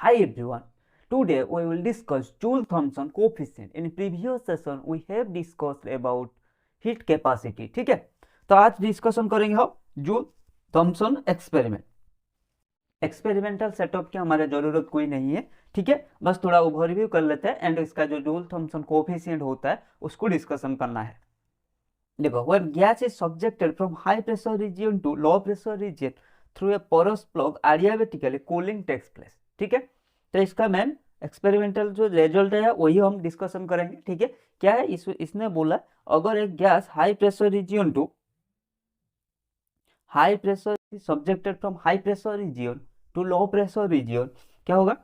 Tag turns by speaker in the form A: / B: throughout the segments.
A: Hi everyone. Today we will discuss Joule-Thomson coefficient. In previous session we have discussed about heat capacity. ठीक है, तो आज discussion करेंगे हम जूल-थॉम्सन एक्सपेरिमेंट। एक्सपेरिमेंटल सेटअप की हमारे जरूरत कोई नहीं है, ठीक है, बस थोड़ा ओवरव्यू कर लेते हैं एंड इसका जो जूल-थॉम्सन कोएफिशिएंट होता है उसको डिस्कशन करना है। देखो, when gas is subjected from high pressure region to low pressure region through a porous plug, adiabatically cooling takes place। ठीक है, तो इसका मैम एक्सपेरिमेंटल जो रिजल्ट है वही हम डिस्कशन करेंगे। ठीक है, क्या है इसने बोला अगर एक gas high pressure region to high pressure subjected from high pressure region to low pressure region, क्या होगा,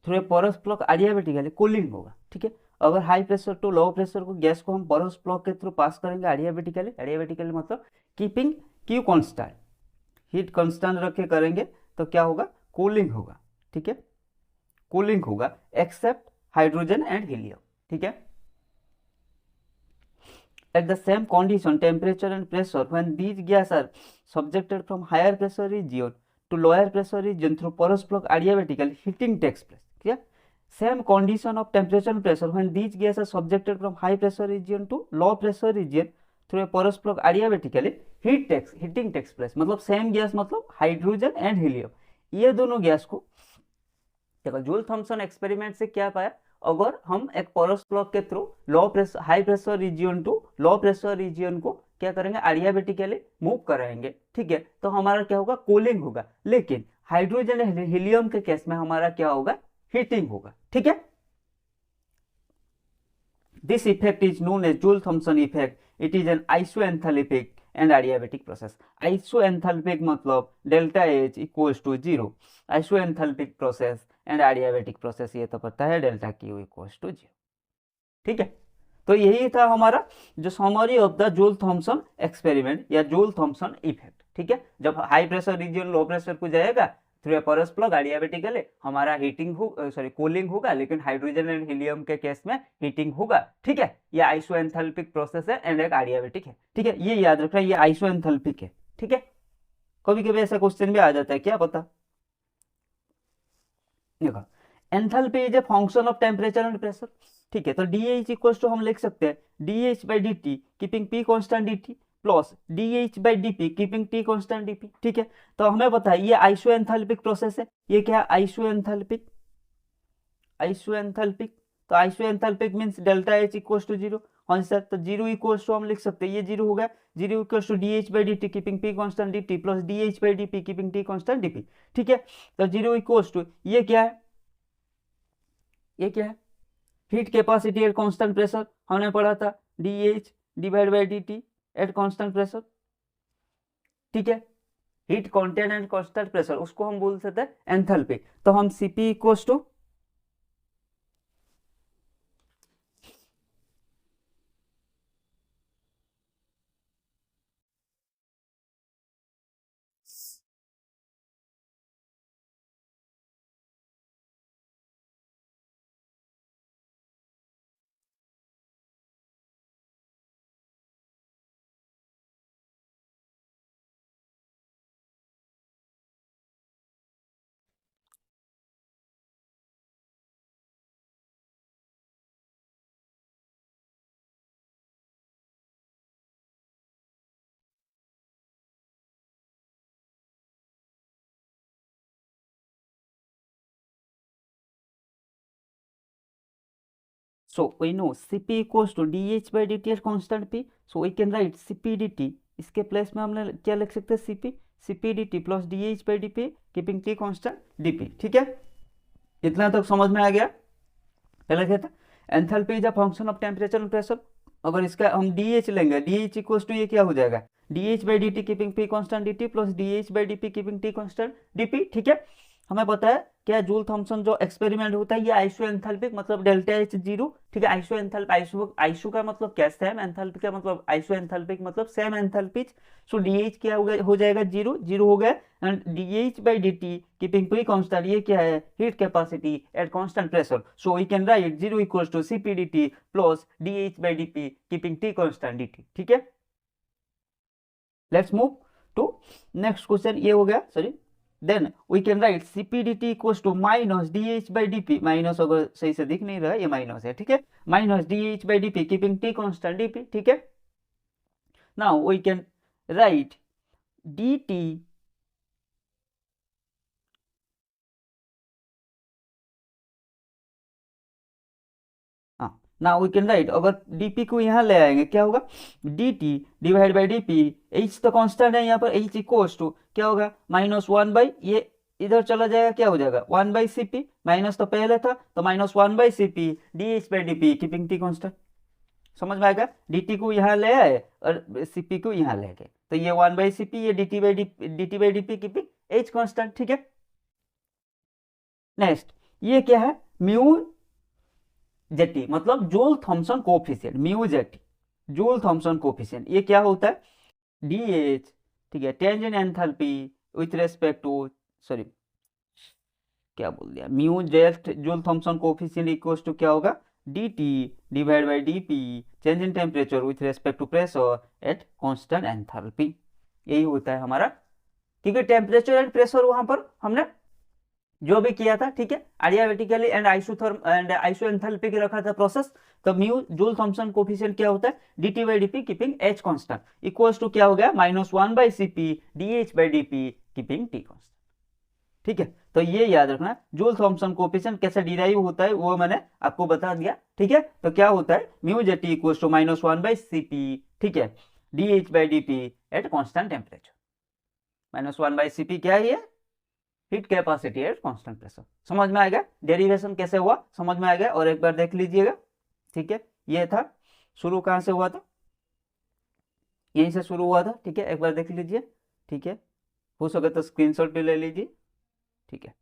A: through a porous plug adiabatically cooling होगा। ठीक है, अगर high pressure to low pressure को गैस को हम पोरस प्लग के थ्रू पास करेंगे adiabatically मतलब keeping Q constant, heat constant रख के करेंगे तो क्या होगा, कूलिंग होगा। ठीक है, कूलिंग होगा एक्सेप्ट हाइड्रोजन एंड हीलियम। ठीक है, at the same condition temperature and pressure when these gas are subjected from higher pressure region to lower pressure region through porous plug adiabatically heating takes place। clear, same condition of temperature and pressure when these gas are subjected from high pressure region to low pressure region through a porous plug adiabatically heating takes place। मतलब same gas मतलब hydrogen and helium, ये दोनों gas को देखो joule-Thompson experiment से क्या पाया, अगर हम एक पोरस प्लग के through high pressure region to low pressure region को क्या करेंगे, adiabatically मूव कराएंगे। ठीक है, तो हमारा क्या होगा, कूलिंग होगा, लेकिन हाइड्रोजन हीलियम के केस में हमारा क्या होगा, हीटिंग होगा। ठीक है, this effect is known as Joule Thomson effect. It is an isoenthalpic and adiabatic process. Isoenthalpic मतलब delta H equals to 0, isoenthalpic process and adiabatic process ये तो पता है डेल्टा Q इक्वल्स टू 0। ठीक है, तो यही था हमारा जो summary of the Joule Thomson experiment या जूल-थॉम्सन इफेक्ट। ठीक है, जब high pressure region low pressure को जाएगा through a porous plug adiabatically हमारा कूलिंग होगा, लेकिन हाइड्रोजन एंड हीलियम के केस में हीटिंग होगा। ठीक है, ये आइसोएंथैल्पिक प्रोसेस है एंड एक adiabatic है। ठीक है, ये याद रखना, ये आइसोएंथैल्पिक है। ठीक है, कभी कभी ऐसा क्वेश्चन भी आ जाता है, क्या पता। देखो, enthalpy is a function of temperature and pressure. ठीक है, तो DH इक्वल्स टू हम लिख सकते हैं DH by dt keeping P constant dt plus DH by dP keeping T constant dP। ठीक है, तो हमें पता है ये आइसोएंथैल्पिक प्रोसेस है, ये क्या है, आइसोएंथैल्पिक। तो isoenthalpic means delta H equals to 0। हाँ सर, तो 0 इक्वल्स टू हम लिख सकते हैं, ये 0 हो गया, 0 equals to DH by dt keeping P constant dt plus DH by dP keeping T constant dP। ठीक है, तो 0 इक्वल्स टू ये क्या है, ये क्या है, heat capacity at constant pressure, हमने पढ़ा था DH divide by dt at constant pressure. ठीक है, heat content and constant pressure उसको हम बोल सकते हैं एंथैल्पी। तो हम Cp equals to So we know Cp equals to dH by dt at constant P. So we can write Cp dt, इसके प्लेस में हमने क्या लिख सकते हैं, Cp dt plus dH by dP keeping T constant dP। ठीक है, इतना तक समझ में आ गया। पहले क्या था, enthalpy is a function of temperature and pressure. अगर इसका हम DH लेंगे, DH इक्वल्स टू ये क्या हो जाएगा, DH by dt keeping P constant dt plus DH by dP keeping T constant dP। ठीक है, हमें पता है क्या जूल-थॉम्सन जो एक्सपेरिमेंट होता है ये आइसोएंथैल्पिक मतलब डेल्टा H 0। ठीक है, आइसो का मतलब क्या, सेम एंथैल्पी का मतलब आइसोएंथैल्पिक मतलब सेम एंथैल्पी। सो DH क्या हो जाएगा, 0 हो गया and DH by dt keeping P constant, ये क्या है, heat capacity at constant pressure. So we can write 0 equals to Cp dt plus DH by dP keeping T constant dt। ठीक है, let's move to next question. ये हो गया, sorry then we can write Cp dt equals to minus dH by dP, minus अगर सही से दिख नहीं रहा है ये माइनस है, ठीक है, minus dH by dP keeping T constant dP, ठीक है। Now we can write dt now we can write, अगर dp को यहाँ ले आएंगे क्या होगा, dt divide by dp, h तो कांस्टेंट है यहाँ पर, h इक्वल्स टू क्या होगा, माइनस 1 बाई, ये इधर चला जाएगा क्या हो जाएगा 1 बाई Cp, माइनस तो पहले था तो minus 1 by Cp dH by dp keeping T constant. समझ में आएगा, dt को यहाँ ले आए और Cp को यहाँ ले गए, तो ये 1 बाई Cp, ये dt by dp keeping h constant, ठीक है। नेक्स्ट ये क्या है, म्यू जेटी मतलब Joule Thomson coefficient, mu JT Joule Thomson coefficient, ये क्या होता है, डीएच, ठीक है, tangent enthalpy with respect to, sorry क्या बोल दिया, mu jet Joule Thomson coefficient equals to क्या होगा, dt divide by dp change in temperature with respect to pressure at constant enthalpy, यही होता है हमारा, क्योंकि टेम्परेचर एंड प्रेशर वहां पर हमने जो भी किया था, ठीक है, एडियाबेटिकली एंड आइसोथर्म एंड आइसोएंथैल्पिक रखा था प्रोसेस, तो म्यू जूल थॉमसन कोफिशिएंट क्या होता है, dt by dp keeping h constant equals to क्या हो गया, minus 1 by Cp dH by dp keeping T constant, ठीक है। तो ये याद रखना, जूल थॉमसन कोफिशिएंट कैसे डिराइव होता है वो मैंने आपको बता दिया, ठीक है। तो क्या होता है, mu JT equals to minus 1 by Cp, ठीक है, dH by dp at constant temperature, minus 1 by Cp क्या है, heat capacity at constant pressure. समझ में आएगा डेरिवेशन कैसे हुआ, समझ में आएगा, और एक बार देख लीजिएगा, ठीक है। ये था, शुरू कहां से हुआ था, यहीं से शुरू हुआ था, ठीक है, एक बार देख लीजिए, ठीक है, हो सके तो स्क्रीनशॉट भी ले लीजिए, ठीक है।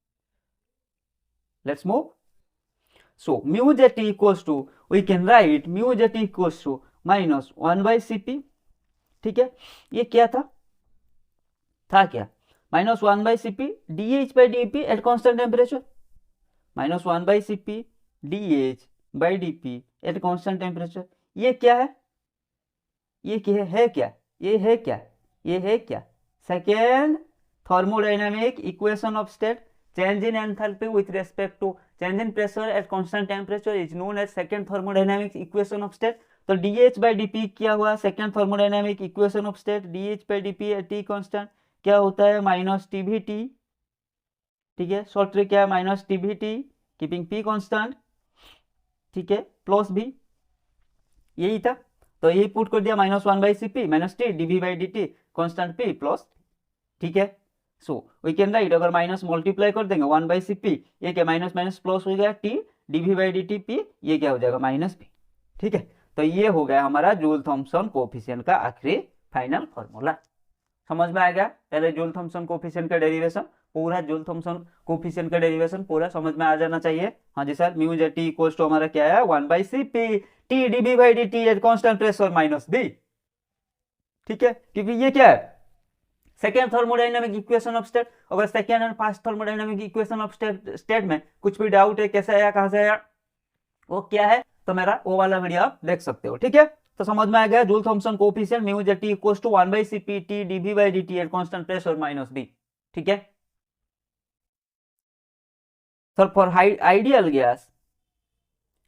A: Let's move, so mu jet equals to, we can write mu jet equals to minus 1 by Cp, ठीक है। ये क्या था क्या, minus 1 by Cp dH by dP at constant temperature, minus 1 by Cp dH by dP at constant temperature, ये क्या है, ये क्या है, क्या ये है, क्या ये है, क्या second thermodynamic equation of state, change in enthalpy with respect to change in pressure at constant temperature is known as second thermodynamic equation of state. तो dH बाई dP क्या हुआ, second thermodynamic equation of state, dH by dP at T constant क्या होता है, minus TBT, ठीक है, short trick क्या है, minus TBT keeping P constant, ठीक है, प्लस भी, यही था। तो यही पुट कर दिया, minus 1 by Cp minus T dV by dt constant P plus, ठीक है। सो वी कैन राइट, अगर माइनस मल्टीप्लाई कर देंगे 1 बाई Cp, ये क्या माइनस माइनस प्लस हो गया, T dV by dt P, ये क्या हो जाएगा माइनस P, ठीक है। तो ये हो गया हमारा जूल थॉमसन कोफिशिएंट का आखिरी फाइनल फॉर्मूला। समझ में आ गया, पहले जूल थॉमसन कोफिशिएंट का डेरिवेशन पूरा, जूल थॉमसन कोफिशिएंट का डेरिवेशन पूरा समझ में आ जाना चाहिए। हाँ जी sir, mu jet equals to हमारा क्या है, 1 by Cp T dB by dt at constant pressure minus B, ठीक है, क्योंकि ये क्या है, second thermodynamic equation of state. अगर second and first thermodynamic equation of state में कुछ भी डाउट है, कैसे आया, कहां से आया, वो क्या है, तो मेरा वो वाला वीडियो आप देख सकते हो, ठीक है। तो समझ में आ गया, Joule Thomson coefficient mu jet equals to 1 by Cp T dV by dt at constant pressure minus B, ठीक है। सर फॉर आइडियल गैस,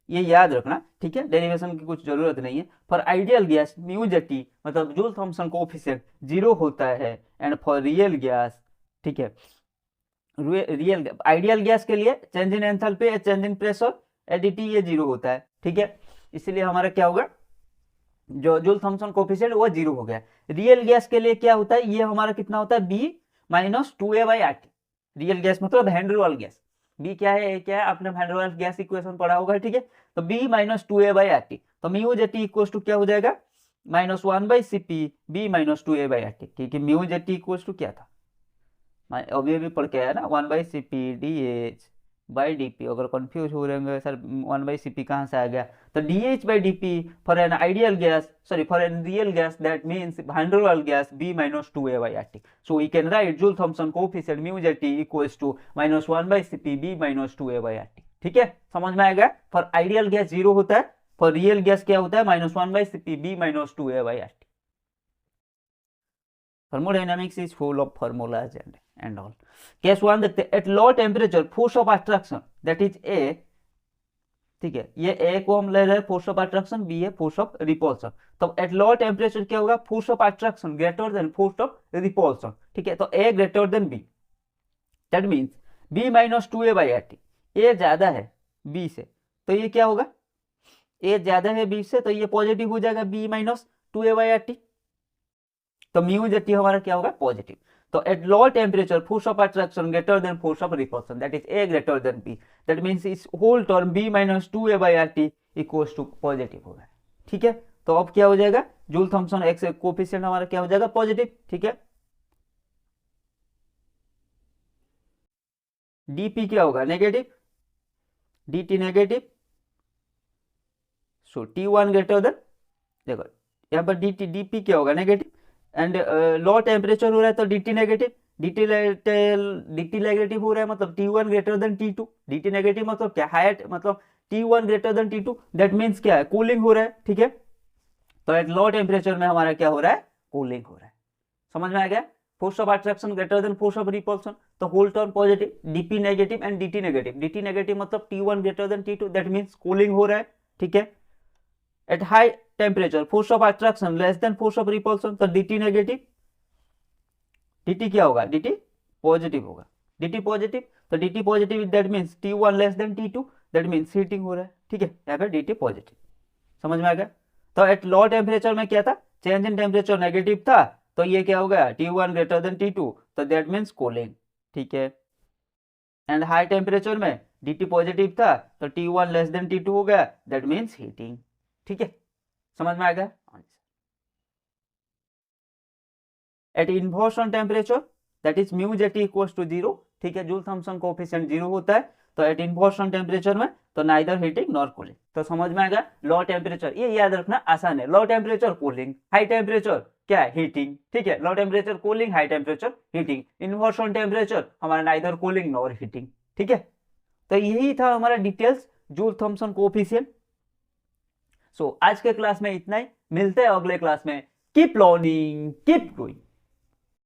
A: ये याद रखना, ठीक है, डेरिवेशन की कुछ जरूरत नहीं है। For ideal gas mu jet मतलब जूल थॉमसन कोफिशिएंट 0 होता है, एंड फॉर रियल गैस, ठीक है, रियल आइडियल गैस के लिए change in enthalpy change in pressure at T ये 0 होता है, ठीक है। इसलिए हमारा क्या होगा, जो जूल थॉमसन कोफिशिएंट वो 0 हो गया। रियल गैस के लिए क्या होता है, ये हमारा कितना होता है, B minus 2A by RT, real gas मतलब van der Waals gas, B क्या है, A क्या है, आपने van der Waals gas equation पढ़ा होगा, ठीक है। तो B minus 2A by RT, तो म्यू जेट इक्वल्स टू क्या हो जाएगा, minus 1 by Cp B minus 2A by RT, क्योंकि म्यू जेट इक्वल्स टू क्या था, अभी भी पढ़ के आया ना, 1 by Cp dH by dP। अगर कंफ्यूज हो रहे होंगे सर 1 बाई Cp कहाँ से आ गया, तो dH by dP for an ideal gas, sorry for an real gas, that means van der Waals gas B minus 2A by RT। So we can write Joule Thomson coefficient mu jet equals to minus 1 by Cp B minus 2A by RT, ठीक है। समझ में आएगा, for ideal gas 0 होता है, for real gas क्या होता है, minus 1 by Cp B minus 2A by RT। Thermodynamics is full of formulas and all. Case 1 देखते हैं, eight low temperature force of attraction that is ए, ठीक है, ये ए को हम ले रहे हैं फोर्स ऑफ अट्रैक्शन, बी है फोर्स ऑफ रिपल्सन। तो एट लो टेम्परेचर क्या होगा, force of attraction greater than force of repulsion, ठीक है, तो ए greater than B, that means B minus 2a/RT, A ज्यादा है बी से, तो ये क्या होगा, ए ज्यादा है बी से, तो ये पॉजिटिव हो जाएगा बी माइनस 2a/RT, तो म्यू जेटी हमारा क्या होगा, पॉजिटिव। तो at low temperature force of attraction greater than force of repulsion that is A greater than B, that means इस whole term B minus 2a/RT equals to positive होगा, ठीक है। तो अब क्या हो जाएगा, जूल थॉमसन एक्स कोफिशिएंट हमारा क्या हो जाएगा, पॉजिटिव, ठीक है। डीपी क्या होगा, नेगेटिव, dt नेगेटिव, सो T1 ग्रेटर देन, देखो यहाँ पर dp क्या होगा, नेगेटिव, एंड लो टेम्परेचर हो रहा है तो dt नेगेटिव, dt नेगेटिव हो रहा है मतलब T1 greater than T2, dt negative मतलब क्या, हाइट मतलब T1 greater than T2, that means क्या है, कूलिंग हो रहा है, ठीक है। तो एट लो टेम्परेचर में हमारा क्या हो रहा है, कूलिंग हो रहा है, समझ में आ गया। Force of attraction greater than force of repulsion, तो whole term positive, dp negative and dt negative, dt negative मतलब T1 greater than T2, that means cooling हो रहा है, ठीक है। At high temperature force of attraction less than force of repulsion, तो dt negative, dt क्या होगा, dt positive होगा, dt पॉजिटिव, तो dt positive that means T1 less than T2, that means heating हो रहा है, ठीक है, यहाँ पे dt पॉजिटिव, समझ में आ गया। तो एट लो टेम्परेचर में क्या था, चेंज इन टेम्परेचर नेगेटिव था, तो ये क्या हो गया, T1 ग्रेटर देन T2, तो दैट मीन्स कूलिंग, ठीक है। एंड हाई टेम्परेचर में dt पॉजिटिव था, तो T1 लेस देन T2 हो गया, दैट मीन्स हीटिंग, ठीक है, समझ में आ गया। At inversion temperature that is mu JT equals to 0, ठीक है, जूल थॉमसन कोएफिशिएंट 0 होता है, तो एट इन्वर्सन टेम्परेचर में तो नाइदर हीटिंग नॉर कूलिंग, तो समझ में आ गया। लो टेम्परेचर ये याद रखना आसान है, low temperature cooling, high temperature क्या है, हीटिंग, ठीक है, low temperature cooling, high temperature heating, inversion temperature हमारा नाइदर कूलिंग नॉर हीटिंग, ठीक है। तो यही था हमारा डिटेल्स जूल थॉमसन कोएफिशिएंट। सो आज के क्लास में इतना ही, मिलते हैं अगले क्लास में, कीप लर्निंग कीप ग्रोइंग।